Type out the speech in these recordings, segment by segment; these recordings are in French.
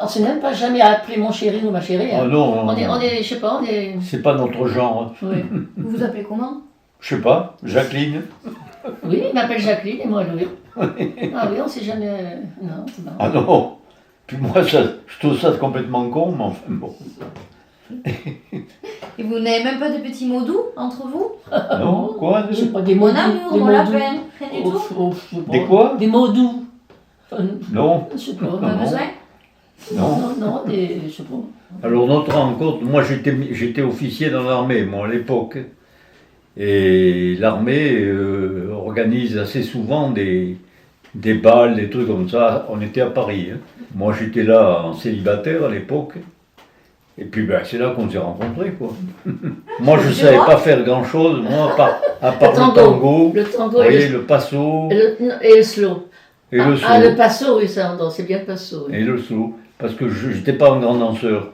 On s'est même pas jamais appelé mon chéri ou ma chérie. Ah Hein. non, Je sais pas, on est. c'est pas notre genre. Oui, Vous vous appelez comment? Je sais pas, Jacqueline. oui il m'appelle Jacqueline et moi Louis. Ah oui, on s'est jamais. Non, c'est marrant. Ah non. Puis moi, ça, je trouve ça complètement con, mais enfin bon. Et vous n'avez même pas de petits mots doux entre vous? Non, quoi Je sais pas, des mots Mon doux. amour, Des mon mots lapin, doux. rien du tout? Je sais pas. Des quoi? Des mots doux. Non, Je sais pas. Pas non. besoin? non. Non, je sais pas. Alors notre rencontre, moi j'étais officier dans l'armée, moi à l'époque. Et l'armée organise assez souvent des balles, des trucs comme ça. On était à Paris. Hein. Moi j'étais là en célibataire à l'époque. Et puis ben, c'est là qu'on s'est rencontrés quoi. Moi je ne savais pas faire grand chose, moi à part le tango, Le tango vous voyez, le passo et le slow. et le slow. Ah, le passo, oui, ça, c'est bien le passo. Oui. Et le slow. Parce que je n'étais pas un grand danseur.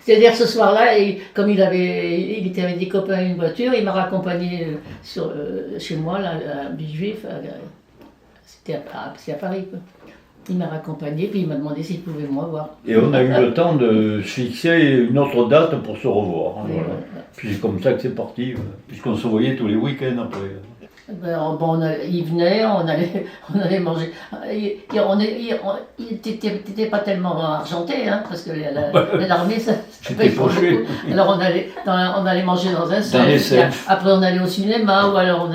C'est-à-dire ce soir-là, il était avec des copains à une voiture, il m'a raccompagné chez moi, là, à Villejuif, c'était à Paris. Quoi. Il m'a raccompagné, puis il m'a demandé s'il pouvait moi voir. Et on a eu le temps de se fixer une autre date pour se revoir. Hein, voilà. Puis c'est comme ça que c'est parti, puisqu'on se voyait tous les week-ends après. Il venait, on allait manger. Il n'était pas tellement argenté, hein, parce que l'armée, ça J'étais fauché. Alors on allait manger dans un self, après on allait au cinéma, ou alors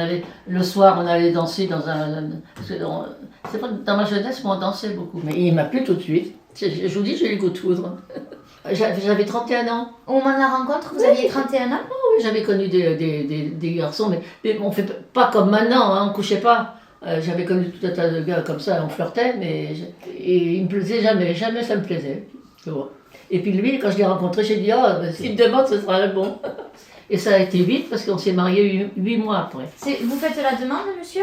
le soir on allait danser dans un. C'est pas dans ma jeunesse, moi on dansait beaucoup. Mais il m'a plu tout de suite. Je vous dis, j'ai eu le coup de foudre. J'avais 31 ans. Au moment de la rencontre, vous aviez 31 ans? Oui, j'avais connu des garçons, mais on fait pas comme maintenant, hein, on couchait pas. J'avais connu tout un tas de gars comme ça, on flirtait, et il me plaisait jamais ça me plaisait. Tu vois. Et puis lui, quand je l'ai rencontré, j'ai dit, s'il me demande, ce sera le bon. Et ça a été vite, parce qu'on s'est mariés 8 mois après. Vous faites la demande, monsieur?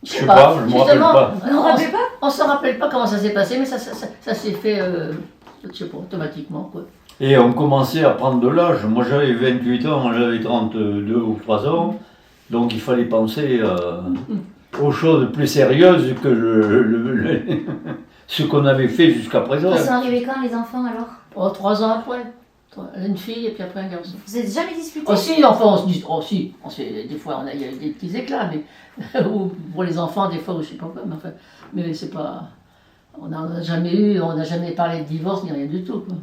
Je sais pas, je me rappelle pas. Vous ne vous rappelez pas? On se rappelle pas comment ça s'est passé, mais ça s'est fait, je sais pas, automatiquement, quoi. Et on commençait à prendre de l'âge. Moi j'avais 28 ans, moi j'avais 32 ou 3 ans. Donc il fallait penser aux choses plus sérieuses que ce qu'on avait fait jusqu'à présent. Ils sont arrivés quand, les enfants, alors? 3 ans après. Une fille et puis après un garçon. Vous n'êtes jamais disputé? Oh si, enfin on se dit, des fois il y a des petits éclats, mais ou pour les enfants des fois, ou je sais pas quoi, mais c'est pas, on n'a jamais parlé de divorce ni rien du tout, quoi.